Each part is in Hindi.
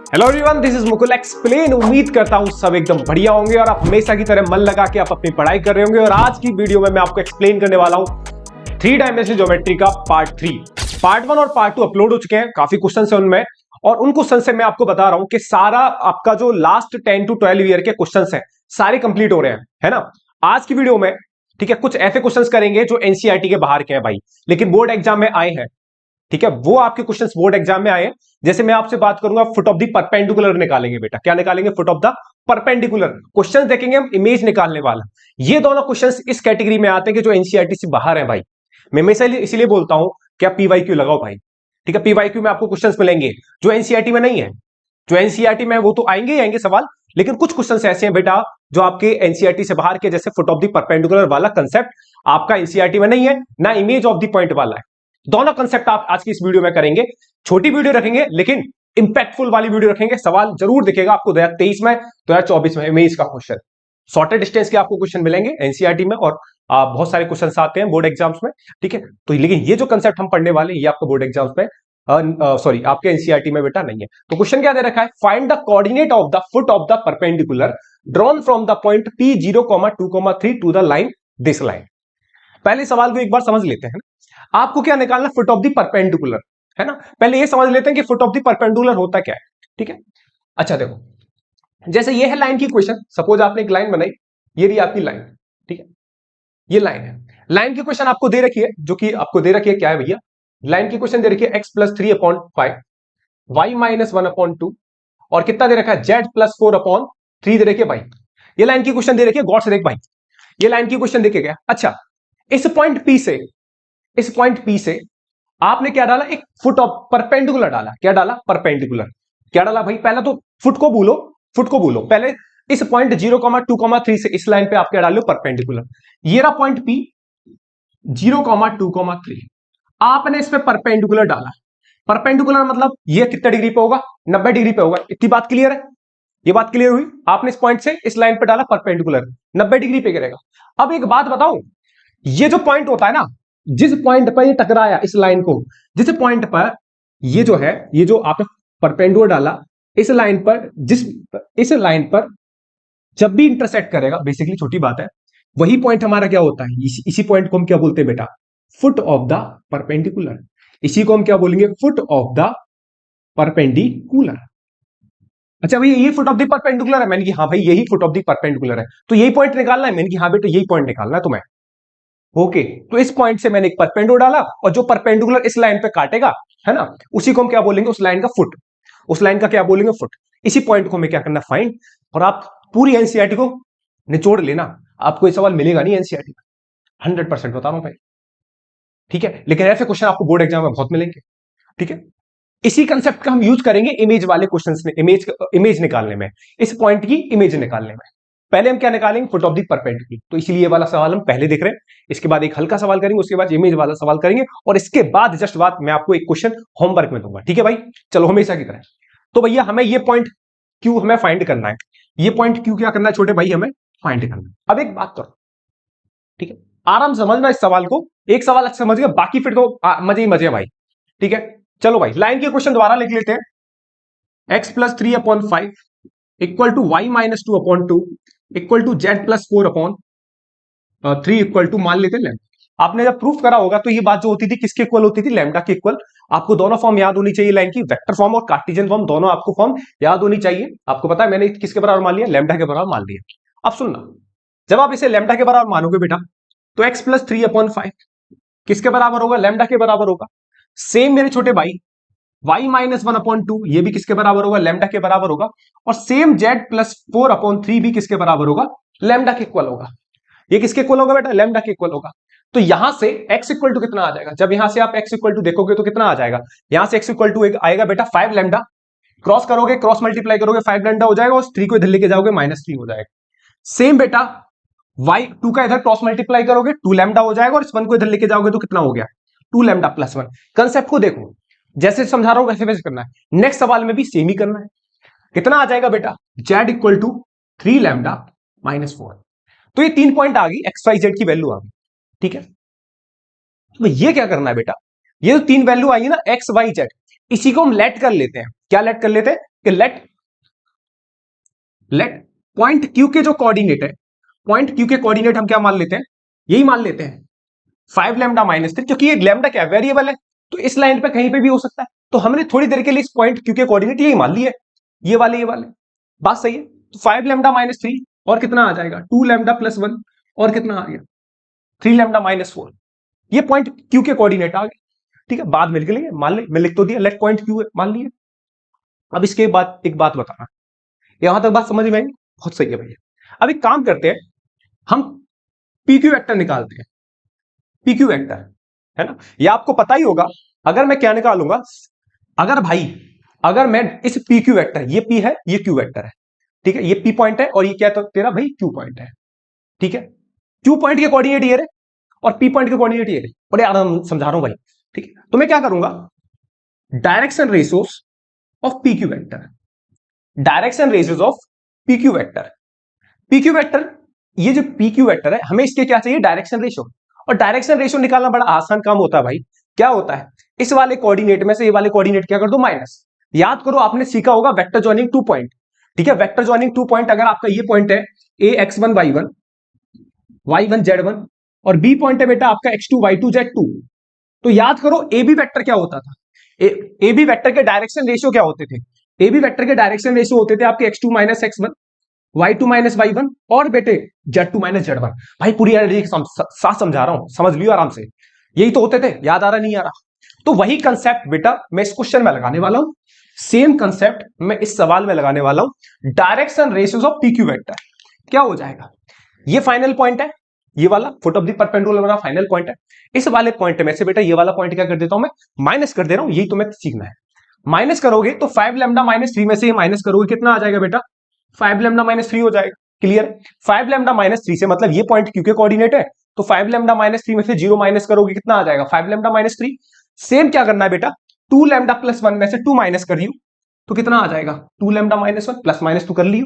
Hello everyone, this is Mukul explain. उम्मीद करता हूं सब एकदम बढ़िया होंगे और आप हमेशा की तरह मन लगा के आप अपनी पढ़ाई कर रहे होंगे। और आज की वीडियो में मैं आपको एक्सप्लेन करने वाला हूं 3 डायमेंशनल ज्योमेट्री का पार्ट 3। पार्ट 1 और पार्ट 2 अपलोड हो चुके हैं, काफी क्वेश्चन है उनमें, और उन क्वेश्चन से मैं आपको बता रहा हूं कि सारा आपका जो लास्ट 10 to 12 ईयर के क्वेश्चन है सारे कंप्लीट हो रहे हैं, है ना। आज की वीडियो में ठीक है कुछ ऐसे क्वेश्चंस करेंगे जो एनसीईआरटी के बाहर के हैं भाई, लेकिन बोर्ड एग्जाम में आए हैं। ठीक है, वो आपके क्वेश्चंस बोर्ड एग्जाम में आए हैं। जैसे मैं आपसे बात करूंगा फुट ऑफ द परपेंडिकुलर निकालेंगे बेटा, क्या निकालेंगे? Foot of the perpendicular. Question देखेंगे हम, इमेज निकालने वाला। ये दोनों क्वेश्चंस इस कैटेगरी में आते हैं कि जो एनसीईआरटी से बाहर है भाई। मैं हमेशा इसीलिए बोलता हूं कि आप पीवाईक्यू लगाओ भाई। ठीक है, पीवाईक्यू में आपको क्वेश्चंस मिलेंगे जो एनसीईआरटी में नहीं है। जो एनसीईआरटी में वो तो आएंगे ही आएंगे सवाल, लेकिन कुछ क्वेश्चंस ऐसे हैं बेटा जो आपके एनसीईआरटी से बाहर के, जैसे फुट ऑफ द परपेंडिकुलर वाला कंसेप्ट आपका एनसीईआरटी में नहीं है, ना इमेज ऑफ द पॉइंट वाला है। दोनों कंसेप्ट आप आज की इस वीडियो में करेंगे। छोटी वीडियो रखेंगे लेकिन इंपैक्टफुल वाली वीडियो रखेंगे। सवाल जरूर दिखेगा आपको 2023 में, 2024 में इमेज का क्वेश्चन, शॉर्टर डिस्टेंस के आपको क्वेश्चन मिलेंगे एनसीईआरटी में, और बहुत सारे क्वेश्चन आते हैं बोर्ड एग्जाम्स में। ठीक है, तो लेकिन ये जो कंसेप्ट हम पढ़ने वाले ये आपको बोर्ड एग्जाम्स में सॉरी आपके एनसीईआरटी में बेटा नहीं है। तो क्वेश्चन क्या दे रखा है? Find the coordinate of the foot of the perpendicular drawn from the point P0,2,3 to the line this line. पहले सवाल को एक बार समझ लेते हैं। आपको क्या निकालना? फुट ऑफ द परपेंडिकुलर, है ना। पहले ये समझ लेते हैं कि फुट ऑफ द परपेंडिकुलर होता क्या है। ठीक है, अच्छा देखो, जैसे ये है लाइन की क्वेश्चन। सपोज आपने एक लाइन बनाई, ये रही आपकी लाइन। ठीक है, ये लाइन है। लाइन की क्वेश्चन आपको दे रखी है, जो कि आपको दे रखी है क्या है भैया? लाइन की क्वेश्चन दे रखी है x+3/5, y-1/2, और कितना दे रखा है? z+4/3 दे रखी है भाई। ये लाइन की क्वेश्चन दे रखी है, गौर से देख भाई। ये लाइन की क्वेश्चन देखे गया। अच्छा, इस पॉइंट P से आपने क्या डाला? एक फुट ऑफ परपेंडिकुलर डाला। क्या डाला? परपेंडिकुलर। क्या डाला भाई? पहले तो फुट को भूलो पहले। इस पॉइंट 0,2,3 से इस लाइन पे आप क्या डालो? परपेंडिकुलर। ये रहा पॉइंट P 0,2,3, आपने इस पे परपेंडिकुलर डाला। परपेंडिकुलर मतलब ये कितना डिग्री पे होगा? 90 डिग्री पे होगा। इतनी बात क्लियर है? ये बात क्लियर हुई? आपने इस पॉइंट से इस लाइन पे डाला परपेंडिकुलर, 90 डिग्री पे गिरेगा। अब एक बात बताऊं, ये जो पॉइंट होता है ना, जिस पॉइंट पर ये टकराया इस लाइन को, जिस पॉइंट पर ये जो है, ये जो आपने परपेंडिकुलर डाला इस लाइन पर, इस लाइन पर जब भी इंटरसेक्ट करेगा, बेसिकली छोटी बात है, वही पॉइंट हमारा क्या होता है? इसी पॉइंट को हम क्या बोलते हैं बेटा? Foot of the perpendicular. इसी को हम क्या बोलेंगे? Foot of the perpendicular. अच्छा भैया, ये फुट ऑफ द परपेंडिकुलर है? मैंने कि हाँ भाई यही फुट ऑफ द परपेंडिकुलर है, तो यही पॉइंट निकालना है। मैंने कि हाँ बेटा यही पॉइंट निकालना है तुम्हें। ओके, तो इस पॉइंट से मैंने एक परपेंडिकुलर डाला, और जो परपेंडिकुलर इस लाइन पे काटेगा, है ना, उसी को हम क्या बोलेंगे? उस लाइन का फुट। उस लाइन का क्या बोलेंगे? फुट। इसी पॉइंट को हमें क्या करना? फाइंड। और आप पूरी एनसीईआरटी को निचोड़ लेना, आपको ये सवाल मिलेगा नहीं एनसीईआरटी में, 100% बता रहा हूं भाई। ठीक है, लेकिन ऐसे क्वेश्चन आपको बोर्ड एग्जाम में बहुत मिलेंगे। ठीक है, इसी कंसेप्ट का हम यूज करेंगे इमेज वाले क्वेश्चंस में, इमेज निकालने में, इस पॉइंट की इमेज निकालने में। पहले हम क्या निकालेंगे? Foot of the perpendicular. तो इसीलिए ये वाला सवाल हम पहले देख रहे हैं। इसके बाद एक हल्का सवाल करेंगे, उसके बाद इमेज वाला सवाल करेंगे, और इसके बाद जस्ट बाद मैं आपको एक क्वेश्चन होमवर्क में दूंगा। ठीक है भाई, चलो हमेशा की तरह। तो भैया हमें ये पॉइंट क्यू हमें फाइंड करना है। ये पॉइंट क्यू क्या करना है छोटे भाई? हमें फाइंड करना है। अब एक बात करो, ठीक है, आराम से समझना इस सवाल को। एक सवाल अच्छा समझ गया, बाकी फिर तो मजे ही मजे भाई। ठीक है, चलो भाई लाइन की क्वेश्चन दोबारा लिख लेते हैं। x+3/5 equal to y-2/2 equal to z+4/3 equal to, मान लेते हैं लैम्डा। आपने जब प्रूफ करा होगा तो ये बात जो होती थी किसके इक्वल होती थी? लैम्डा के इक्वल। आपको दोनों फॉर्म याद होनी चाहिए लाइन की, वेक्टर फॉर्म और कार्टेशियन फॉर्म, दोनों आपको फॉर्म याद होनी चाहिए। आपको पता है मैंने किसके बराबर मान लिया? लैम्डा के बराबर मान लिया। अब सुनना, जब आप इसे लैम्डा के बराबर मानोगे बेटा, तो x+3/5 किसके बराबर होगा? लैम्डा के बराबर होगा। सेम मेरे छोटे भाई y-1/2 ये भी किसके बराबर होगा? लैम्डा के बराबर होगा। और सेम z+4/3 भी किसके बराबर होगा? लैम्डा के इक्वल होगा। ये किसके इक्वल होगा बेटा? लैम्डा के इक्वल होगा। तो यहां से x इक्वल टू कितना आ जाएगा? जब यहां से आप x इक्वल टू देखोगे तो कितना आ जाएगा? यहां से x इक्वल टू आएगा बेटा 5 लैम्डा। क्रॉस करोगे, क्रॉस मल्टीप्लाई करोगे, 5 लैम्डा हो जाएगा, और 3 को इधर लेके जाओगे -3 हो जाएगा। सेम बेटा y2 का इधर क्रॉस मल्टीप्लाई करोगे 2 लैम्डा हो जाएगा, और इस 1 को इधर लेके जाओगे तो कितना हो गया? 2 लैम्डा प्लस 1। कंसेप्ट को देखो, जैसे समझा रहा हूं वैसे वैसे करना है। नेक्स्ट सवाल में भी सेम ही करना है। कितना आ जाएगा बेटा? z equal to 3 lambda -4। तो ये 3 पॉइंट आ गई, एक्स वाई जेड की वैल्यू आ गई। ठीक है, तो ये क्या करना है बेटा? ये जो 3 वैल्यू आई है ना, एक्स वाई जेड, इसी को हम लेट कर लेते हैं। क्या लेट कर लेते हैं? कि लेट पॉइंट क्यू के जो कोऑर्डिनेट है, पॉइंट क्यू के कोऑर्डिनेट हम क्या मान लेते हैं, यही मान लेते हैं 5 लैम्डा माइनस 3, क्योंकि ये लैम्डा क्या वेरिएबल है, तो इस लाइन पे कहीं पे भी हो सकता है। तो हमने थोड़ी देर के लिए इस पॉइंट क्यू के कोऑर्डिनेट यही मान लिए, ये वाले बात सही है। तो 5 लैम्डा माइनस 3 और कितना आ जाएगा 2 लैम्डा प्लस 1 और कितना आ गया 3 लैम्डा माइनस 4। ये पॉइंट क्यू के कोऑर्डिनेट आ गए, ठीक है। बाद में लिख लेंगे, मान ले मैं लिख तो दिया लेट पॉइंट क्यू है, मान लिए। अब इसके बाद एक बात बताना, यहां तक बात समझ में आई? बहुत सही है भैया। अब एक काम करते हैं, हम पीक्यू वेक्टर निकालते हैं। पीक्यू वेक्टर है ना, ये आपको पता ही होगा। अगर मैं क्या निकालूंगा, अगर मैं इस पीक्यू वेक्टर, ये पी है ये क्यू वेक्टर है, ठीक है, ये पी पॉइंट है और ये क्या, तो तेरा भाई क्यू पॉइंट है, ठीक है। क्यू पॉइंट के कोऑर्डिनेट ये रहे और पी पॉइंट के कोऑर्डिनेट ये रहे, बड़े आराम समझा रहा हूं भाई, ठीक है। तो मैं क्या करूंगा, direction ratios of PQ vector, direction ratios of PQ vector. PQ vector, ये जो पीक्यू वेक्टर है, हमें इसके क्या चाहिए, डायरेक्शन रेशियो। और डायरेक्शन रेशियो निकालना बड़ा आसान काम होता है भाई। क्या होता है, इस वाले कोऑर्डिनेट में से ये वाले कोऑर्डिनेट क्या कर दो, माइनस। याद करो आपने सीखा होगा वेक्टर जॉइनिंग 2 पॉइंट, ठीक है। वेक्टर जॉइनिंग 2 पॉइंट, अगर आपका ये पॉइंट है ए x1 y1 y1 z1 और बी पॉइंट है बेटा आपका x2 y2 z2, तो याद करो ए बी वेक्टर क्या होता था, ए बी वेक्टर के डायरेक्शन रेशियो क्या होते थे, ए बी वेक्टर के डायरेक्शन रेशियो होते थे आपके x2 minus x1 y2 minus y1 और बेटे z2 माइनस z1। भाई पूरी साथ समझा रहा हूं, समझ लियो आराम से, यही तो होते थे। याद आ रहा नहीं आ रहा, तो वही कंसेप्ट बेटा मैं इस क्वेश्चन में लगाने वाला हूं, सेम कंसेप्ट मैं इस सवाल में लगाने वाला हूं। Direction ratios of PQ vector क्या हो जाएगा, ये फाइनल पॉइंट है, ये वाला फुट ऑफ द परपेंडिकुलर वाला फाइनल पॉइंट है। इस वाले पॉइंट में से बेटा ये वाला पॉइंट क्या कर देता हूं मैं, माइनस कर दे रहा हूं, यही तुम्हें सीखना है। माइनस करोगे तो 5 लैम्डा माइनस 3 में से माइनस करोगे कितना आ जाएगा बेटा, 5 लैम्डा माइनस 3 हो जाएगा। क्लियर, 5 लैम्डा माइनस 3 से मतलब ये पॉइंट क्यू के कोऑर्डिनेट है, तो 5 लैम्डा माइनस 3 में से 0 माइनस करोगे कितना आ जाएगा 5 लैम्डा माइनस 3। सेम क्या करना है बेटा, 2 लैम्डा प्लस 1 में से 2 माइनस कर लियो तो कितना आ जाएगा 2 लैम्डा माइनस 1 प्लस माइनस 2 कर लियो।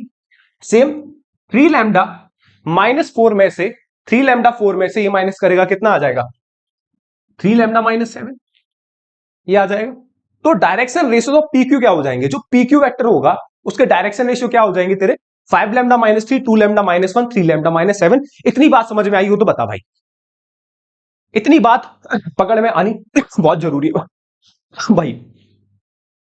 सेम 3 लैम्डा माइनस 4 में से 3 लैम्डा 4 में से ये माइनस करेगा कितना आ जाएगा 3 लैम्डा माइनस 7, ये आ जाएगा। तो डायरेक्शन रेशियो ऑफ पीक्यू क्या हो जाएंगे, जो पीक्यू वेक्टर होगा उसके डायरेक्शन रेशियो क्या हो जाएंगे तेरे 5 lambda minus 3, 2 lambda minus 1, 3 lambda minus 7। इतनी बात समझ में आई हो तो बता भाई, इतनी बात पकड़ में आनी बहुत जरूरी है भाई,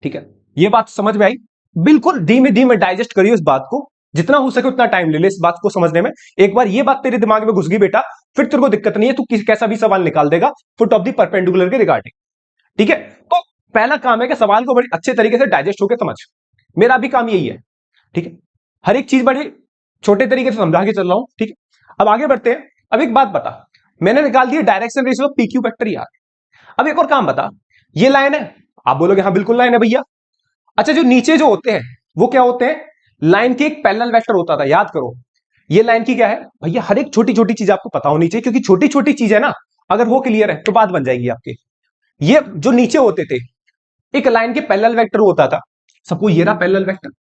ठीक है। ये बात समझ में आई, बिल्कुल धीमे धीमे डाइजेस्ट करियो इस बात को, जितना हो सके उतना टाइम ले ले इस बात को समझने में। एक बार ये बात तेरे दिमाग में घुस गई बेटा, फिर तेरे को दिक्कत नहीं है, तू कैसा भी सवाल निकाल देगा फुट ऑफ द परपेंडिकुलर के रिगार्डिंग, ठीक है। तो पहला काम है कि सवाल को बड़े अच्छे तरीके से डाइजेस्ट होकर समझ, मेरा भी काम यही है, ठीक है। हर एक चीज बड़े छोटे तरीके से समझा के चल रहा हूं, ठीक है। अब आगे बढ़ते हैं। अब एक बात बता, मैंने निकाल दिया direction ratio of PQ vector यार। अब एक और काम बता, ये लाइन है, आप बोलोगे हाँ बिल्कुल लाइन है भैया। अच्छा, जो नीचे जो होते हैं वो क्या होते हैं, लाइन के एक पैरेलल वेक्टर होता था, याद करो। ये लाइन की क्या है भैया, हर एक छोटी छोटी चीज आपको पता होनी चाहिए, क्योंकि छोटी छोटी चीज है ना, अगर वो क्लियर है तो बात बन जाएगी आपके। ये जो नीचे होते थे, एक लाइन के पैरेलल वेक्टर होता था, सबको ये रहा पैरेलल वेक्टर,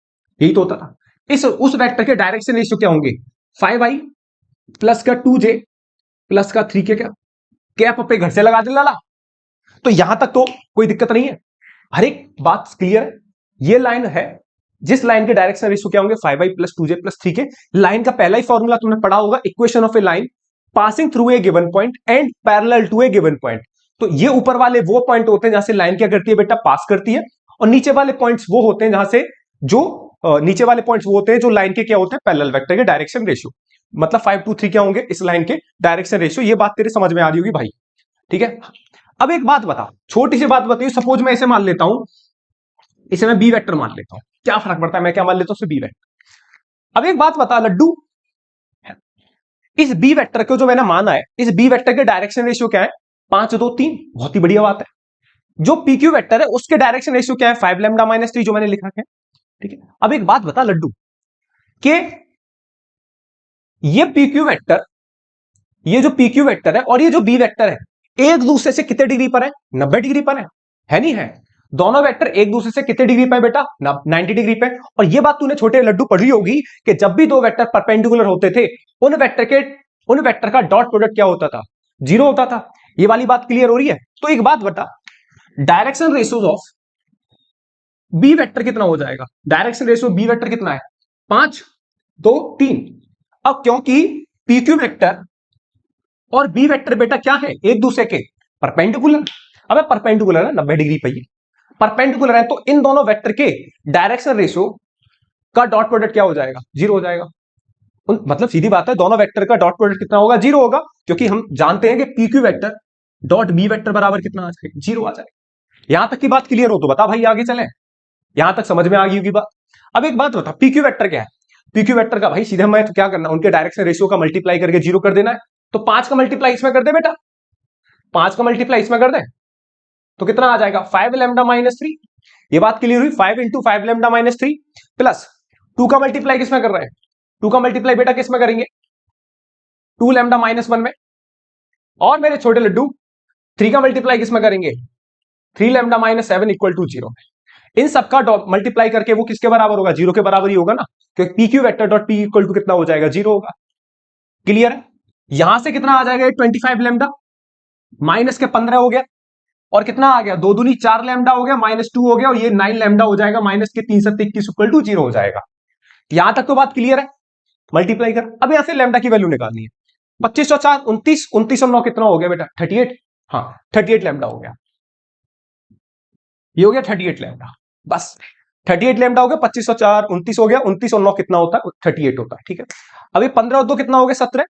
यही तो होता था। इस उस वेक्टर के डायरेक्शन रेशियो क्या होंगे 5i प्लस का 2j प्लस का 3k, क्या कैप पे घर से लगा दे लाला। तो यहां तक तो कोई दिक्कत नहीं है, हर एक बात क्लियर है। ये लाइन है जिस लाइन के डायरेक्शन रेशियो क्या होंगे 5i plus 2j plus 3k। Line का पहला ही फॉर्मूला तुमने पढ़ा होगा, equation of a line passing through a given point and parallel to a given point. तो ये ऊपर वाले वो पॉइंट होते हैं जहां से लाइन क्या करती है बेटा, पास करती है, और नीचे वाले पॉइंट्स वो होते हैं जहां से नीचे वाले पॉइंट्स वो होते हैं जो लाइन के क्या होते हैं पैरेलल वेक्टर के डायरेक्शन रेशियो। मतलब 5 2 3 क्या होंगे इस लाइन के डायरेक्शन रेशियो। ये बात तेरे समझ में आ रही होगी भाई, ठीक है। अब एक बात बता, छोटी सी बात बताइए, सपोज मैं इसे मान लेता हूं, इसे मैं बी वेक्टर मान लेता हूं, क्या फर्क पड़ता है मैं क्या मान लेता हूं, बी वेक्टर। अब एक बात बता लड्डू, इस बी वेक्टर को जो मैंने माना है, इस बी वेक्टर के डायरेक्शन रेशियो क्या है 5 2 3, बहुत ही बढ़िया बात है। जो पीक्यू वेक्टर है उसके डायरेक्शन रेशियो क्या है 5 लैम्डा माइनस 3 जो मैंने लिखा है, ठीक है। अब एक बात बता लड्डू कि ये पीक्यू वेक्टर, ये जो पीक्यू वेक्टर है और ये जो बी वेक्टर है, एक दूसरे से कितने डिग्री पर है 90 डिग्री पर है नहीं है। दोनों वेक्टर एक दूसरे से कितने डिग्री पर है बेटा 90 डिग्री पे। और ये बात तूने छोटे लड्डू पढ़ी होगी कि जब भी दो वेक्टर परपेंडिकुलर होते थे उन वेक्टर का डॉट प्रोडक्ट क्या होता था 0 होता था। ये वाली बात क्लियर हो रही है। तो एक बात बता, direction ratios of B vector कितना हो जाएगा, डायरेक्शन रेशियो बी वेक्टर कितना है 5 2 3। अब क्योंकि पी क्यू वेक्टर और बी वेक्टर बेटा क्या है, एक दूसरे के परपेंडिकुलर। अब परपेंडिकुलर है 90 डिग्री पे, परपेंडिकुलर है, तो इन दोनों वेक्टर के डायरेक्शन रेशियो का डॉट प्रोडक्ट क्या हो जाएगा, जीरो हो जाएगा। मतलब सीधी बात है, दोनों वेक्टर का डॉट प्रोडक्ट कितना होगा, जीरो होगा, क्योंकि हम जानते हैं कि P Q vector dot B vector बराबर कितना आ जाएगा, जीरो आ जाएगा। यहां तक की बात क्लियर हो तो बता भाई, आगे चले, यहां तक समझ में आ गई होगी बात। अब एक बात बता, पी क्यू वेक्टर क्या है, पी क्यू वेक्टर का भाई सीधे हमें तो क्या करना, उनके डायरेक्शन रेशियो का मल्टीप्लाई करके जीरो कर देना है। तो 5 का मल्टीप्लाई इसमें कर दे बेटा, 5 का मल्टीप्लाई इसमें कर दे, तो कितना आ जाएगा 5 लैम्डा माइनस 3। ये बात क्लियर हुई, 5 इंटू 5 लैम्डा माइनस 3 प्लस 2 का मल्टीप्लाई किसमें कर रहे हैं, 2 का मल्टीप्लाई बेटा किसमें करेंगे, 2 लैम्डा माइनस 1 में, और मेरे छोटे लड्डू 3 का मल्टीप्लाई किसमें करेंगे, 3 लैम्डा माइनस 7 इक्वल टू 0 में। इन सबका मल्टीप्लाई करके वो किसके बराबर होगा, जीरो के बराबर ही होगा ना, क्योंकि P Q vector dot P equal to कितना हो जाएगा, जीरो होगा। क्लियर है, यहां से कितना आ जाएगा 25 लैम्डा माइनस के 15 हो गया, और कितना आ गया, 2 दूनी 4 लैम्डा हो गया, माइनस 2 हो गया, और ये 9 लैम्डा हो जाएगा, माइनस के 3 7 21 इक्वल टू 0 हो जाएगा। यहां तक तो बात क्लियर है, मल्टीप्लाई कर। अब यहां से लैम्डा की वैल्यू निकालनी है, 25 और 4 29, 29 और 9 कितना हो गया बेटा 38, हाँ 38 लैम्डा हो गया, ये हो गया 38 लैम्डा, बस 38 लैम्डा हो गया, 25 और 4 29 हो गया, 29 और 9 कितना होता है 38 होता है, ठीक है। अभी 15 और 2 कितना हो गया 17,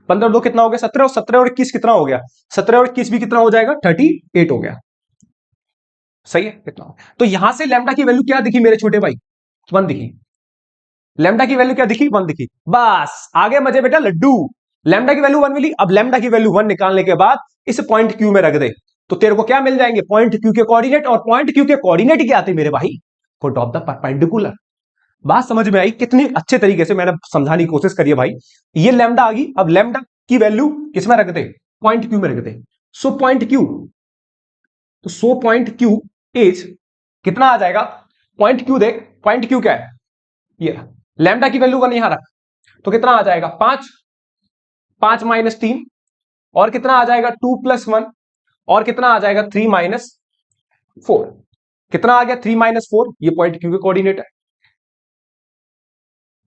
15 और 2 कितना हो गया 17, और 17 और 21 कितना हो गया, 17 और 21 भी कितना हो जाएगा 38 हो गया, सही है कितना। तो यहां से लैम्डा की वैल्यू क्या दिखी मेरे छोटे भाई, 1 दिखी, लैम्डा की वैल्यू क्या दिखी 1 दिखी, बस आगे मजे बेटा लड्डू। लैम्डा की वैल्यू 1 मिली, अब लैम्डा की वैल्यू 1 निकालने के बाद इस पॉइंट क्यू में रख दे, तो तेरे को क्या मिल जाएंगे, पॉइंट क्यू के कोऑर्डिनेट, और पॉइंट क्यू के कोऑर्डिनेट क्या आते मेरे भाई, फुट ऑफ द परपेंडिकुलर। बात समझ में आई, कितनी अच्छे तरीके से मैंने समझाने की कोशिश करी है भाई। ये लैम्डा आ गई, अब लैम्डा की वैल्यू किसमें रख दे, पॉइंट क्यू में रख दे। सो पॉइंट क्यू, तो सो पॉइंट क्यू इज कितना आ जाएगा, पॉइंट क्यू देख, पॉइंट क्यू क्या है, ये लैम्डा की वैल्यू 1 यहां रख, तो कितना आ जाएगा 5, 5 माइनस 3, और कितना आ जाएगा 2 प्लस 1, और कितना आ जाएगा 3 माइनस 4, कितना आ गया 3 माइनस 4, ये पॉइंट क्यू के कोऑर्डिनेट है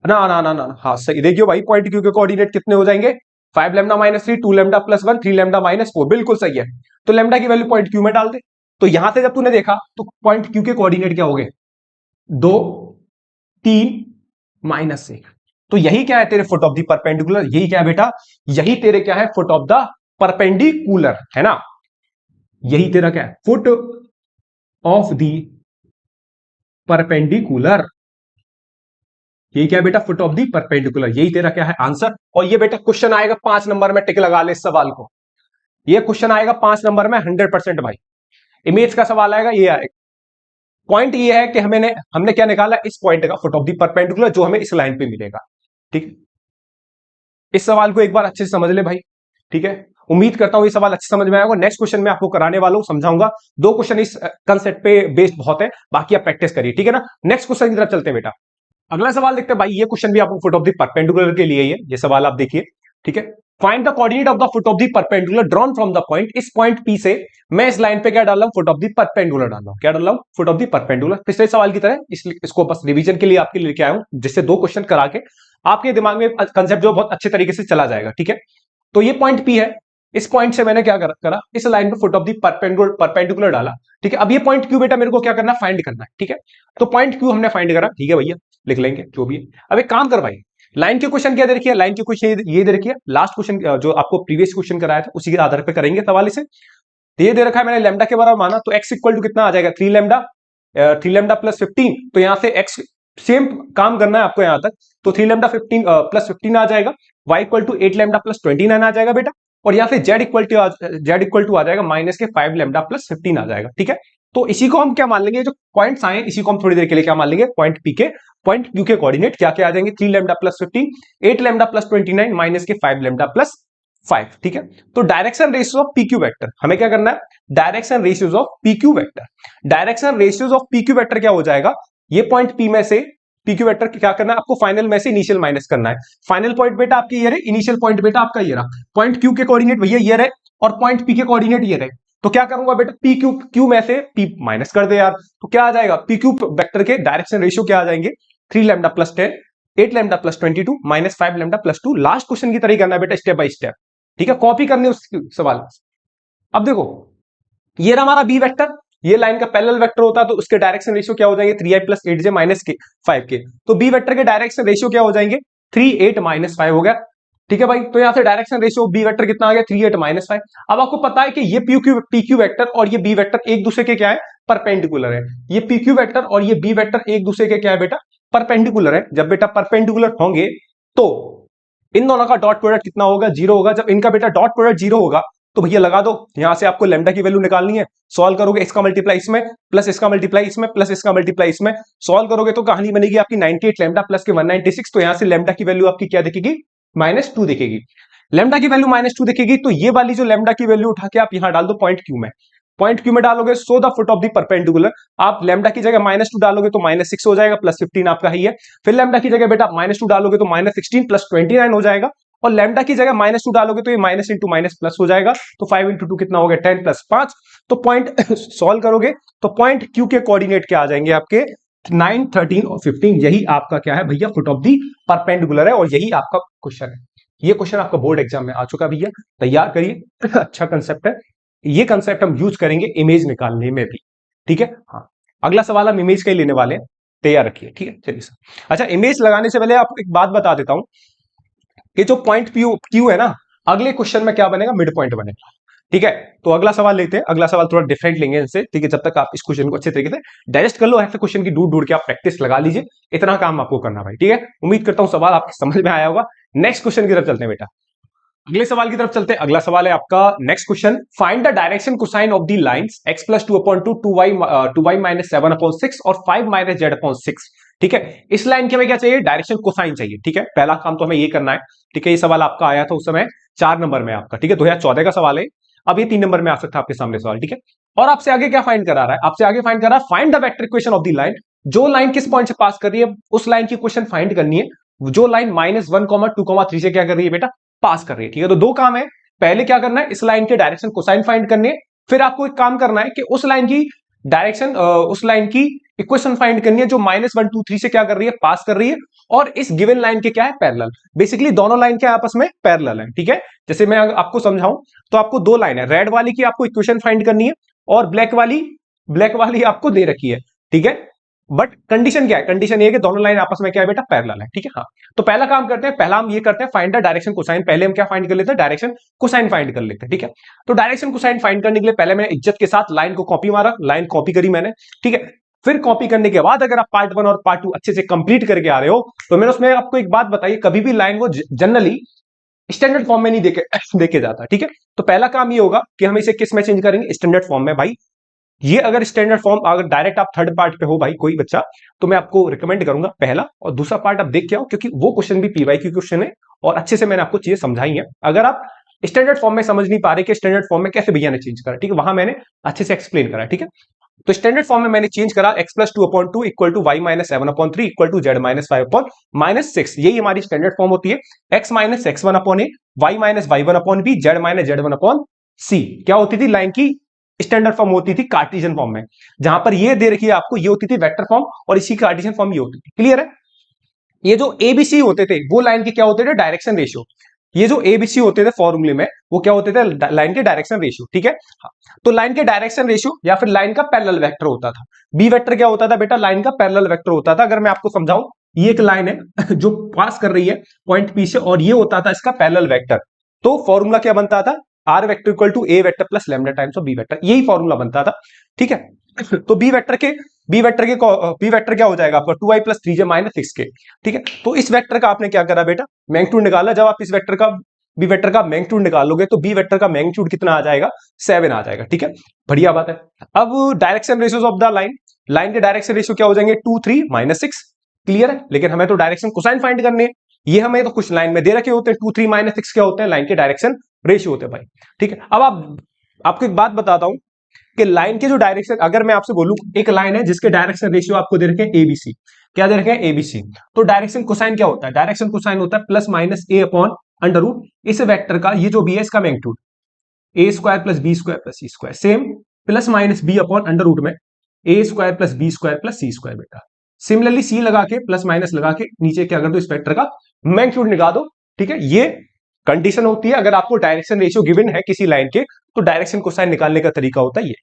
ना, ना ना ना, हाँ सही देखियो भाई, पॉइंट क्यू के कोऑर्डिनेट कितने हो जाएंगे, 5 lambda minus 3, 2 lambda plus 1, 3 lambda minus 4, बिल्कुल सही है। तो लैम्डा की वैल्यू पॉइंट क्यू में डाल दे, तो यहां से जब तूने देखा तो पॉइंट क्यू के कोऑर्डिनेट क्या हो गए, 2 3 माइनस 1, तो यही क्या है तेरे फुट ऑफ द परपेंडिकुलर, यही क्या है बेटा, यही तेरे क्या है फुट ऑफ द परपेंडिकुलर, है ना, यही तेरा क्या है फुट ऑफ द परपेंडिकुलर, यही क्या है बेटा फुट ऑफ दी परपेंडिकुलर, यही तेरा क्या है आंसर। और ये बेटा क्वेश्चन आएगा 5 नंबर में, टिक लगा ले इस सवाल को, ये क्वेश्चन आएगा 5 नंबर में 100% भाई, इमेज का सवाल आएगा, ये आएगा। पॉइंट ये है कि हमने क्या निकाला, इस पॉइंट का फुट ऑफ दी परपेंडिकुलर जो हमें इस लाइन पे मिलेगा, ठीक। इस सवाल को एक बार अच्छे से समझ ले भाई, ठीक है। उम्मीद करता हूं ये सवाल अच्छे समझ में आएगा। नेक्स्ट क्वेश्चन में आपको कराने वाला हूं, समझाऊंगा, 2 क्वेश्चन इस कंसेप्ट पे बेस्ड बहुत है, बाकी आप प्रैक्टिस करिए, ठीक है ना। नेक्स्ट क्वेश्चन की तरफ चलते हैं बेटा, अगला सवाल देखते हैं भाई, ये क्वेश्चन भी आपको फुट ऑफ द परपेंडिकुलर के लिए ये सवाल आप देखिए, ठीक है। Find the coordinate of the foot of the perpendicular drawn from the point, इस पॉइंट पी से मैं इस लाइन पे क्या डाल रहा हूं, फुट ऑफ द परपेंडिकुलर डाल रहा हूं, क्या डाल रहा हूं, फुट ऑफ द परपेंडिकुलर। पिछले सवाल की तरह इसको बस रिवीजन के लिए आपके लिए लेके आया हूं, जिससे 2 क्वेश्चन करा के आपके दिमाग में कंसेप्ट जो बहुत अच्छे तरीके से चला जाएगा, ठीक है। तो ये पॉइंट पी है, इस पॉइंट से मैंने क्या करा, इस लाइन पे फुट ऑफ द परपेंडिकुलर डाला, ठीक है। अब ये पॉइंट क्यू बेटा मेरे को क्या करना है, फाइंड करना है, ठीक है। तो पॉइंट क्यू हमने फाइंड करा, ठीक है भैया, लिख लेंगे जो भी है। अब एक काम कर भाई, लाइन के क्वेश्चन क्या दे रखिए, लाइन के क्वेश्चन ये दे रखिए, लास्ट क्वेश्चन जो आपको प्रीवियस क्वेश्चन कराया था उसी के आधार पे करेंगे सवाल इसे। तो ये दे रखा है मैंने लैम्डा के बराबर माना, तो एक्स इक्वल टू कितना आ जाएगा 3 लैम्डा, 3 लैम्डा प्लस 15, तो यहां से एक्स सेम काम करना है आपको यहां तक, तो 3 लैम्डा 15 प्लस 15 आ जाएगा, y equal to 8 lambda plus 29 आ जाएगा बेटा, और यहां से जेड इक्वल टू आ जाएगा माइनस के 5 लैम्डा प्लस 15 आ जाएगा, ठीक है। तो इसी को हम क्या मान लेंगे, जो पॉइंट्स आए इसी को हम थोड़ी देर के लिए क्या मान लेंगे, पॉइंट पी के पॉइंट क्यू के कोऑर्डिनेट क्या क्या आ जाएंगे, 3 lambda plus 15, 8 lambda plus 29 minus के 5 लैम्डा प्लस 5, ठीक है। तो direction ratios of P Q vector हमें क्या करना है, direction ratios of P Q vector, direction ratios of P Q vector क्या हो जाएगा, ये पॉइंट पी में से पी क्यू वेक्टर क्या करना है आपको, फाइनल में से इनिशियल माइनस करना है। फाइनल पॉइंट बेटा आपकी ये रहे, इनिशियल पॉइंट बेटा आपका ये रहा, पॉइंट क्यू के कोऑर्डिनेट भैया ये रहे, और पॉइंट पी के कोऑर्डिनेट ये रहे। तो क्या करूंगा बेटा, पी क्यू, क्यू में से पी माइनस कर दे यार, तो क्या आ जाएगा, पी क्यू वेक्टर के डायरेक्शन रेशियो क्या आ जाएंगे, 3 lambda plus 10, 8 lambda plus 22 minus 5 lambda plus 2। Last question की तरह करना है बेटा, स्टेप बाय स्टेप, ठीक है, कॉपी करनी उस सवाल। अब देखो, ये रहा हमारा बी वेक्टर, ये लाइन का पैरेलल वेक्टर होता तो उसके डायरेक्शन रेशियो क्या हो जाएंगे, 3i प्लस 8j माइनस के 5k। तो बी वेक्टर के डायरेक्शन रेशियो क्या हो जाएंगे, 3 8 माइनस 5 हो गया, ठीक है भाई। तो यहां से डायरेक्शन रेशियो बी वेक्टर कितना आ गया, 3 8 माइनस 5। अब आपको पता है कि ये पीक्यू वेक्टर और ये बी वेक्टर एक दूसरे के क्या है, परपेंडिकुलर है। ये पीक्यू वेक्टर और ये बी वेक्टर एक दूसरे के क्या है बेटा, परपेंडिकुलर है। जब बेटा परपेंडिकुलर होंगे तो इन दोनों का डॉट प्रोडक्ट कितना होगा, 0 होगा। जब इनका बेटा डॉट प्रोडक्ट 0 होगा तो भैया लगा दो, यहां से आपको लैम्डा की वैल्यू निकालनी है, सॉल्व करोगे, इसका मल्टीप्लाई इसमें प्लस इसका मल्टीप्लाई इसमें प्लस इसका मल्टीप्लाई इसमें, सॉल्व करोगे तो कहानी बनेगी आपकी 98 लैम्डा प्लस के 196। तो यहां से लैम्डा की वैल्यू आपकी क्या दिखेगी, -2 दिखेगी। लैम्डा की वैल्यू -2 दिखेगी, तो ये वाली जो लैम्डा की वैल्यू उठा के आप यहां डाल दो पॉइंट क्यू में, पॉइंट क्यू में डालोगे, so the foot of the perpendicular. आप लैम्डा की जगह -2 डालोगे तो -6 हो जाएगा, प्लस 15 आपका ही है। फिर लैम्डा की जगह बेटा -2 डालोगे तो -16 प्लस 29 हो जाएगा, और लैम्डा की जगह -2 डालोगे तो ये माइनस इंटू माइनस प्लस हो जाएगा। तो 5 इंटू 2 कितना हो गया, 10 प्लस 5। तो पॉइंट सॉल्व करोगे तो पॉइंट क्यू के कोऑर्डिनेट क्या आ जाएंगे आपके, 9 13 और 15। यही आपका क्या है भैया, फुट ऑफ दी परपेंडिकुलर है, और यही आपका क्वेश्चन है। ये क्वेश्चन आपका बोर्ड एग्जाम में आ चुका भैया, तैयार करिए। अच्छा कंसेप्ट है, ये कंसेप्ट हम यूज करेंगे इमेज निकालने में भी, ठीक है। हाँ, अगला सवाल हम इमेज का ही लेने वाले हैं, तैयार रखिए, ठीक है। चलिए सर, अच्छा इमेज लगाने से पहले आपको एक बात बता देता हूं कि जो पॉइंट क्यू है ना, अगले क्वेश्चन में क्या बनेगा, मिड पॉइंट बनेगा, ठीक है। तो अगला सवाल लेते हैं, अगला सवाल थोड़ा डिफरेंट लेंगे इनसे, ठीक है। जब तक आप इस क्वेश्चन को अच्छे तरीके से डाइजेस्ट कर लो, ऐसे क्वेश्चन की ढूंढ ढूंढ के आप प्रैक्टिस लगा लीजिए, इतना काम आपको करना भाई, ठीक है। उम्मीद करता हूं सवाल आपके समझ में आया होगा। नेक्स्ट क्वेश्चन की तरफ चलते हैं बेटा, अगले सवाल की तरफ चलते हैं। अगला सवाल है आपका next question, find the direction cosine of the lines x plus 2/2 2y minus 7/6 और 5 माइनस z/6, ठीक है। इस लाइन के हमें क्या चाहिए, डायरेक्शन कोसाइन चाहिए, ठीक है। पहला काम तो हमें ये करना है, ठीक है। ये सवाल आपका आया था उस समय 4 नंबर में आपका, ठीक है, 2014 का सवाल है। अब ये 3 नंबर में आ सकता है आपके सामने सवाल, ठीक है। और आपसे आगे क्या फाइंड करा रहा है, आपसे आगे फाइंड कर रहा है find the vector equation of the line. जो लाइन किस पॉइंट से पास कर रही है, उस लाइन की इक्वेशन फाइंड करनी है, जो लाइन -1, 2, 3 से क्या कर रही है बेटा, पास कर रही है, ठीक है। तो दो काम है, पहले क्या करना है, इस लाइन के डायरेक्शन कोसाइन फाइंड करनी है। फिर आपको एक काम करना है कि उस लाइन की डायरेक्शन, उस लाइन की इक्वेशन फाइंड करनी है जो -1, 2, 3 से क्या कर रही है, पास कर रही है, और इस गिवन लाइन के क्या है, पैरेलल। बेसिकली दोनों लाइन क्या आपस में पैरेलल है, ठीक है। जैसे मैं आपको समझाऊं तो आपको दो लाइन है, रेड वाली की आपको इक्वेशन फाइंड करनी है, और ब्लैक वाली आपको दे रखी है, ठीक है। बट कंडीशन क्या है, कंडीशन ये है कि दोनों लाइन आपस में क्या है बेटा, पैरेलल है, ठीक है। हाँ, तो पहला काम करते हैं, पहला हम ये करते हैं फाइंड द डायरेक्शन कोसाइन। पहले हम क्या फाइंड कर लेते हैं, डायरेक्शन कोसाइन फाइंड कर लेते हैं, ठीक है। तो डायरेक्शन कोसाइन फाइंड करने के लिए पहले मैंने इज्जत के साथ लाइन को कॉपी मारा, लाइन कॉपी करी मैंने, ठीक है। फिर कॉपी करने के बाद अगर आप पार्ट 1 और पार्ट 2 अच्छे से कंप्लीट करके आ रहे हो, तो मैंने उसमें आपको एक बात बताई, कभी भी लाइन को जनरली स्टैंडर्ड फॉर्म में नहीं देखे जाता, ठीक है। तो पहला काम ये होगा कि हम इसे किस में चेंज करेंगे, स्टैंडर्ड फॉर्म में भाई। ये अगर स्टैंडर्ड फॉर्म, अगर डायरेक्ट आप थर्ड पार्ट पे हो भाई कोई बच्चा, तो मैं आपको रिकमेंड करूंगा पहला, और दूसरा पार्ट आप देख के आओ, क्योंकि वो क्वेश्चन भी पीवाईक्यू क्वेश्चन है, और अच्छे से मैंने आपको चीजें समझाई हैं। अगर आप स्टैंडर्ड फॉर्म में समझ नहीं पा रहे कि स्टैंडर्ड फॉर्म में कैसे भैया ने चेंज करा, ठीक है, वहां मैंने अच्छे से एक्सप्लेन करा, ठीक है। तो स्टैंडर्ड फॉर्म में मैंने चेंज करा, x plus 2/2 equal to y minus 7/3 equal to z minus 5/6। यही हमारी स्टैंडर्ड फॉर्म होती है, x minus x1/a, y minus y1/b, z minus z1/c। क्या होती थी लाइन की स्टैंडर्ड फॉर्म, होती थी कार्टेशियन फॉर्म में, जहां पर ये दे रखी है आपको, ये होती थी वेक्टर फॉर्म, और इसी कार्टेशियन फॉर्म ये होती थी, क्लियर है। ये जो एबीसी होते थे वो लाइन के क्या होते थे, डायरेक्शन रेशियो। ये जो एबीसी होते थे फॉर्मूले में, वो क्या होते थे, लाइन के डायरेक्शन रेशियो, ठीक है। हाँ, तो लाइन के डायरेक्शन रेशियो या फिर लाइन का पैरेलल वेक्टर होता था। बी वेक्टर क्या होता था बेटा, लाइन का पैरेलल वेक्टर होता था। अगर मैं आपको समझाऊं, ये एक लाइन है जो पास कर रही है पॉइंट पी से, और ये होता था इसका पैरेलल वेक्टर। तो फॉर्मूला क्या बनता था, R vector equal to A vector plus lambda times of B vector, यही फॉर्मूला बनता था, ठीक है। तो बी वेक्टर क्या हो जाएगा आपका, 2i plus 3j minus 6k, ठीक है। तो इस वेक्टर का आपने क्या करा बेटा, मैग्नीट्यूड निकाला। जब आप इस वेक्टर का बी वेक्टर का मैग्नीट्यूड निकालोगे तो बी वेक्टर का मैग्नीट्यूड कितना आ जाएगा, 7 आ जाएगा, ठीक है। बढ़िया बात है। अब direction ratios of the line के डायरेक्शन रेशियो क्या हो जाएंगे, 2 3 माइनस 6, क्लियर है। लेकिन हमें तो डायरेक्शन कोसाइन फाइंड करने हैं, ये हमें तो कुछ लाइन में दे रखे होते हैं, 2 3 माइनस 6 क्या होते हैं, लाइन के डायरेक्शन रेशियो होते हैं भाई, ठीक है। अब आपको एक बात बताता हूं कि लाइन के जो डायरेक्शन, अगर मैं आपसे बोलूं एक लाइन है जिसके डायरेक्शन रेशियो आपको दे रखे हैं एबीसी, क्या दे रखे हैं, एबीसी, तो डायरेक्शन कोसाइन क्या होता है, डायरेक्शन कोसाइन होता है plus minus a upon under root इस वेक्टर का, ये जो भी है इसका magnitude, a square plus b square plus c square, same plus minus b upon under root में a square plus b square plus c square बेटा। सिमिलरली सी लगा के प्लस माइनस लगा के नीचे क्या कर दो, इस वेक्टर का मैग्नीट्यूड निकाल दो। ठीक है, ये कंडीशन होती है अगर आपको डायरेक्शन रेशियो गिवन है किसी लाइन के, तो डायरेक्शन कोसाइन निकालने का तरीका होता है ये।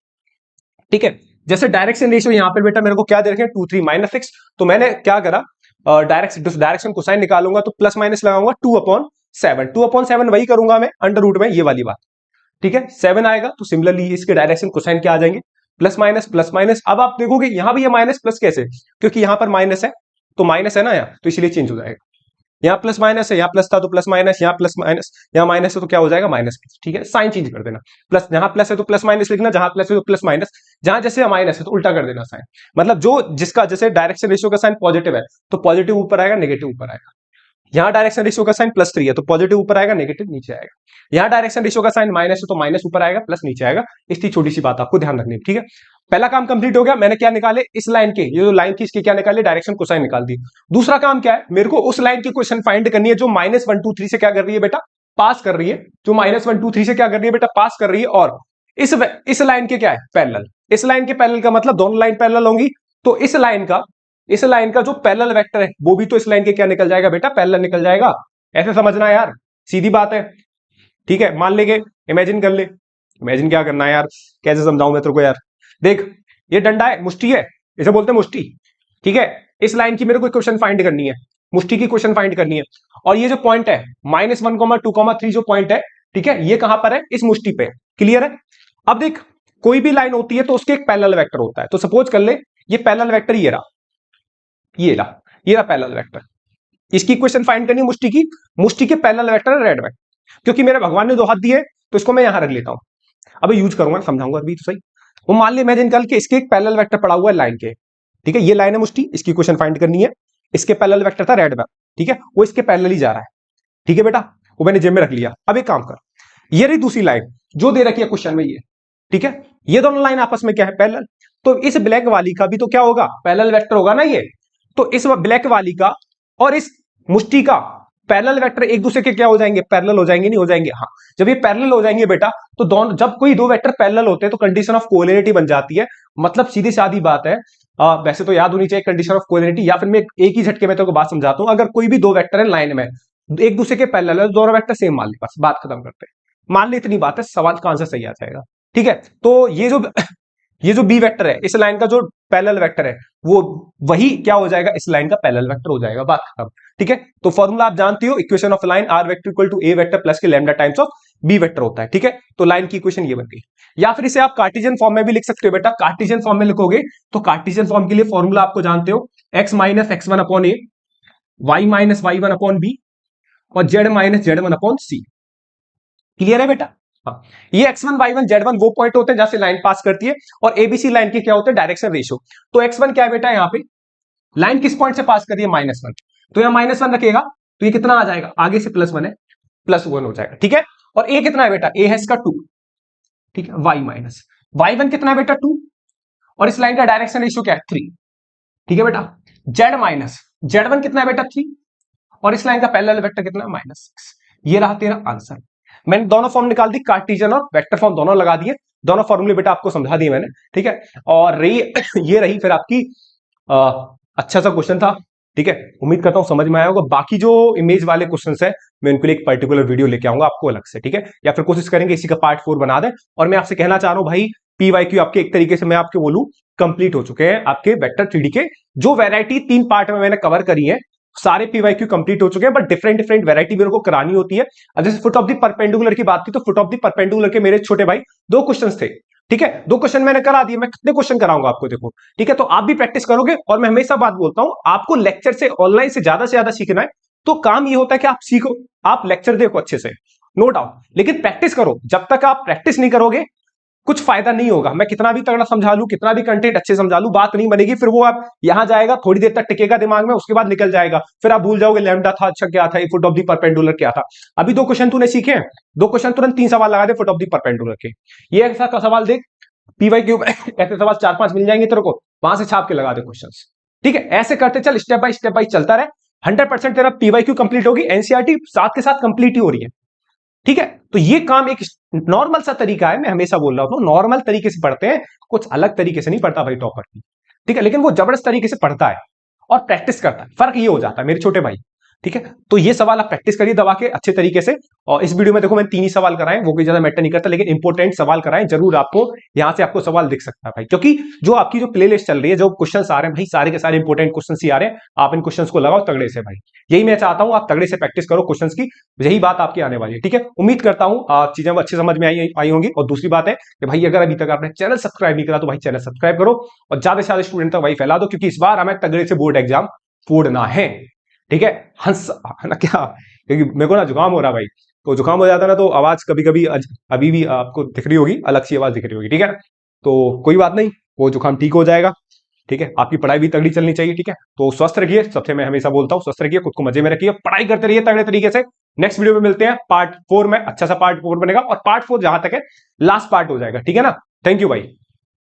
ठीक है, जैसे डायरेक्शन रेशियो यहां पर बेटा मेरे को क्या दे रखे हैं 2 3 माइनस 6, तो मैंने क्या करा डायरेक्शन कोसाइन निकालूंगा तो प्लस माइनस लगाऊंगा 2/7, 2/7 वही करूंगा मैं अंडर रूट में, ये वाली बात। ठीक है, 7 आएगा तो सिमिलरली इसके डायरेक्शन कोसाइन क्या आ जाएंगे, प्लस माइनस प्लस माइनस। अब आप देखोगे यहां भी ये माइनस प्लस कैसे, क्योंकि यहां पर माइनस है तो माइनस है ना यहाँ, तो इसलिए चेंज हो जाएगा। यहाँ प्लस माइनस है, यहाँ प्लस था तो प्लस माइनस, यहाँ प्लस माइनस, यहाँ माइनस है तो क्या हो जाएगा माइनस प्लस। ठीक है, साइन चेंज कर देना, प्लस जहां प्लस है तो प्लस माइनस लिखना, जहां प्लस है तो प्लस माइनस, जहां जैसे माइनस है तो उल्टा कर देना साइन। मतलब जो जिसका जैसे डायरेक्शन रेशियो का साइन पॉजिटिव है तो पॉजिटिव ऊपर आएगा, नेगेटिव ऊपर आएगा। यहाँ डायरेक्शन रेशियो का साइन +3 है तो पॉजिटिव ऊपर आएगा, नेगेटिव नीचे आएगा। यहाँ डायरेक्शन रेशियो का साइन माइनस है तो माइनस ऊपर आएगा, प्लस नीचे आएगा। इतनी छोटी सी बात आपको ध्यान रखनी है। ठीक है, पहला काम कंप्लीट हो गया। मैंने क्या निकाले, इस लाइन के, ये जो लाइन थी इसके क्या निकाले, डायरेक्शन कोसाइन निकाल दी। दूसरा काम क्या है, मेरे को उस लाइन की क्वेश्चन फाइंड करनी है जो -1 2 3 से क्या कर रही है बेटा, पास कर रही है। जो -1 2 3 से क्या कर रही है बेटा, पास कर रही है। और इस लाइन के क्या है, पैरेलल। इस लाइन के पैरेलल का मतलब दोनों लाइन पैरेलल होंगी, तो इस लाइन का जो पैरेलल वेक्टर है वो भी तो इस लाइन के क्या निकल जाएगा बेटा, पैरेलल निकल जाएगा। ऐसे समझना है यार, सीधी बात है। ठीक है, मान लेंगे, इमेजिन कर ले। इमेजिन क्या करना है यार, कैसे समझाऊं मैं तेरे को यार। देख, ये डंडा है, मुष्टि है, इसे बोलते हैं मुष्टि। ठीक है, इस लाइन की मेरे को क्वेश्चन फाइंड करनी है, मुष्टि की क्वेश्चन फाइंड करनी है। और ये जो पॉइंट है -1, 2, 3 जो पॉइंट है, ठीक है, ये कहां पर है, इस मुष्टि पे। क्लियर है। अब देख, कोई भी लाइन होती है तो उसके एक पैरेलल वेक्टर होता है। तो सपोज कर ले ये पैरेलल वेक्टर ये रहा, ये रहा पैरेलल वेक्टर। इसकी इक्वेशन फाइंड करनी है मुष्टि के पैरेलल वेक्टर है रेड में। क्योंकि मेरे भगवान ने 2 हाथ दिए तो इसको मैं यहां रख लेता हूं, अबे यूज करूंगा, समझाऊंगा अभी तो सही। वो मान ले इमेजिन कर के इसके एक पैरेलल वेक्टर पड़ा हुआ है लाइन के। ठीक है, ये लाइन है मुष्टि, इसकी इक्वेशन फाइंड करनी है। इसके पैरेलल वेक्टर था रेड में, ठीक है, वो इसके पैरेलल ही जा रहा है। ठीक है बेटा, वो मैंने जेब में रख लिया। अब एक काम कर, ये रही दूसरी लाइन जो दे रखी है क्वेश्चन में, ये। ठीक है, ये दोनों लाइन आपस में क्या है, पैरेलल। तो इस ब्लैक वाली का भी तो क्या होगा, पैरेलल वेक्टर होगा ना ये। तो इस ब्लैक वाली का और इस मुष्टि का पैरेलल वेक्टर एक दूसरे के क्या हो जाएंगे, पैरेलल हो जाएंगे, नहीं हो जाएंगे। हाँ, जब ये पैरेलल हो जाएंगे बेटा, तो दोनों, जब कोई दो वेक्टर पैरेलल होते हैं तो कंडीशन ऑफ कोलिनिटी बन जाती है। मतलब सीधी सादी बात है, वैसे तो याद होनी चाहिए कंडीशन ऑफ कोलिनिटी, या फिर मैं एक ही झटके में तेरे को बात समझाता हूं। अगर कोई भी दो वेक्टर है लाइन में, एक दूसरे के पैरेलल है, दोनों वेक्टर सेम मान ले, बस बात खत्म करते हैं। मान ले इतनी बात है, सवाल का आंसर सही आ जाएगा। ठीक है, तो ये जो बी वेक्टर है, इस लाइन का जो पैरेलल वेक्टर है, वो वही क्या हो जाएगा, इस लाइन का पैरेलल वेक्टर हो जाएगा, बात खत्म। ठीक है, तो फॉर्मूला आप जानते हो, equation of line r vector equal to A vector plus के lambda times of B vector होता है। ठीक है, तो लाइन की इक्वेशन ये बन गई। या फिर इसे आप कार्टेशियन फॉर्म में भी लिख सकते हो बेटा। कार्टेशियन फॉर्म में लिखोगे तो कार्टेशियन फॉर्म के लिए फॉर्मूला आपको जानते हो, x minus x1 upon A, y minus y1 upon B, और z minus z1 upon C. Clear है बेटा। हाँ, ये x1 y1 z1 वो पॉइंट होते हैं जहां से लाइन पास करती है, और एबीसी लाइन के क्या होते हैं, डायरेक्शन रेशियो। तो x1 क्या है बेटा, यहाँ पे लाइन किस पॉइंट से पास कर रही है, -1, तो यहाँ -1 रखेगा तो ये कितना आ जाएगा, आगे से +1 है, +1 हो जाएगा। ठीक है, और a कितना है बेटा, a है इसका 2। ठीक है, y माइनस y1 कितना है बेटा 2, और इस लाइन का डायरेक्शन रेशियो क्या है 3। ठीक है बेटा, z माइनस z1 कितना है बेटा 3, और इस लाइन का पैरेलल वेक्टर कितना है -6। ये रहा तेरा आंसर। मैंने दोनों फॉर्म निकाल दी, कार्टेशियन और वेक्टर फॉर्म दोनों लगा दिए, दोनों फॉर्मूले बेटा आपको समझा दिए मैंने। ठीक है, और रही ये रही फिर आपकी अच्छा सा क्वेश्चन था। ठीक है, उम्मीद करता हूं समझ में आया होगा। बाकी जो इमेज वाले क्वेश्चंस है, मैं उनके लिए एक पर्टिकुलर वीडियो लेके आऊंगा आपको अलग से। ठीक है, या फिर कोशिश करेंगे इसी का पार्ट 4 बना दे। और मैं आपसे कहना चाह रहा हूं भाई, पीवाईक्यू आपके एक तरीके से मैं आपके बोलूं कंप्लीट हो चुके हैं। आपके वेक्टर 3D के जो वैरायटी 3 पार्ट में मैंने कवर करी है, सारे पीवाईक्यू कंप्लीट हो चुके हैं, बट डिफरेंट वैरायटी मेरे को करानी होती है। अब जैसे फुट ऑफ द परपेंडिकुलर की बात की, तो फुट ऑफ द परपेंडिकुलर के मेरे छोटे भाई 2 क्वेश्चंस थे। ठीक है, 2 क्वेश्चन मैंने करा दिए, मैं कितने क्वेश्चन कराऊंगा आपको, देखो। ठीक है, तो आप भी प्रैक्टिस करोगे, और मैं हमेशा बात बोलता हूं, आपको लेक्चर से, ऑनलाइन से ज्यादा सीखना है। तो काम ये होता है कि आप सीखो, आप लेक्चर देखो अच्छे से, नो डाउट, लेकिन प्रैक्टिस करो। जब तक आप प्रैक्टिस नहीं करोगे कुछ फायदा नहीं होगा। मैं कितना भी तगड़ा समझा लूं, कितना भी कंटेंट अच्छे समझा लूं, बात नहीं बनेगी। फिर वो आप यहां जाएगा, थोड़ी देर तक टिकेगा दिमाग में, उसके बाद निकल जाएगा। फिर आप भूल जाओगे लैम्डा था, अच्छा क्या था, फुट ऑफ द परपेंडिकुलर क्या था। अभी 2 क्वेश्चन तूने सीखे हैं, 2 क्वेश्चन तुरंत 3 सवाल लगा दे फुट ऑफ द परपेंडिकुलर के। ये ऐसा का सवाल देख, पीवाईक्यू ऐसे सवाल 4-5 मिल जाएंगे तेरे को, वहां से छाप के लगा दे क्वेश्चंस। ठीक है, ऐसे करते चल, स्टेप बाय स्टेप चलता रहे। 100% तेरा पीवाईक्यू कंप्लीट होगी। एनसीईआरटी साथ के साथ कंप्लीट ही हो रही है। ठीक है, तो ये काम एक नॉर्मल सा तरीका है, मैं हमेशा बोल रहा हूं नॉर्मल तरीके से पढ़ते हैं, कुछ अलग तरीके से नहीं पढ़ता भाई टॉपर की। ठीक है, लेकिन वो जबरदस्त तरीके से पढ़ता है और प्रैक्टिस करता है, फर्क ये हो जाता है मेरे छोटे भाई। ठीक है, तो ये सवाल आप प्रैक्टिस करिए दबा के अच्छे तरीके से। और इस वीडियो में देखो मैंने 3 ही सवाल कराए, वो कोई ज्यादा मैटर नहीं करता, लेकिन इंपॉर्टेंट सवाल कराए जरूर। आपको यहां से आपको सवाल दिख सकता है भाई, क्योंकि जो आपकी जो प्लेलिस्ट चल रही है, जो क्वेश्चंस आ रहे हैं भाई, सारे के सारे इंपॉर्टेंट क्वेश्चंस ही आ रहे हैं। आप इन क्वेश्चंस को लगाओ तगड़े से भाई, यही मैं चाहता हूं, आप तगड़े से प्रैक्टिस करो क्वेश्चंस की, यही बात आपकी आने वाली है। ठीक है, उम्मीद करता हूं चीजें अच्छी समझ में आई होंगी। और दूसरी बात है कि भाई अगर अभी तक आपने चैनल सब्सक्राइब नहीं करा तो भाई चैनल सब्सक्राइब करो और ज्यादा से ज्यादा स्टूडेंट तक भाई फैला दो, क्योंकि इस बार हमें तगड़े से बोर्ड एग्जाम फोड़ना है। ठीक है, हंस है ना क्या, क्योंकि मेरे को ना जुकाम हो रहा भाई, तो जुकाम हो जाता है ना तो आवाज कभी कभी अभी भी आपको दिख रही होगी, अलग सी आवाज दिख रही होगी। ठीक है, तो कोई बात नहीं, वो जुकाम ठीक हो जाएगा। ठीक है, आपकी पढ़ाई भी तगड़ी चलनी चाहिए। ठीक है, तो स्वस्थ रखिए, सबसे मैं हमेशा बोलता हूं स्वस्थ रखिए, खुद को मजे में रखिए, पढ़ाई करते रहिए तगड़े तरीके से। नेक्स्ट वीडियो में मिलते हैं पार्ट 4 में, अच्छा सा पार्ट 4 बनेगा, और पार्ट 4 जहां तक है लास्ट पार्ट हो जाएगा। ठीक है ना, थैंक यू भाई।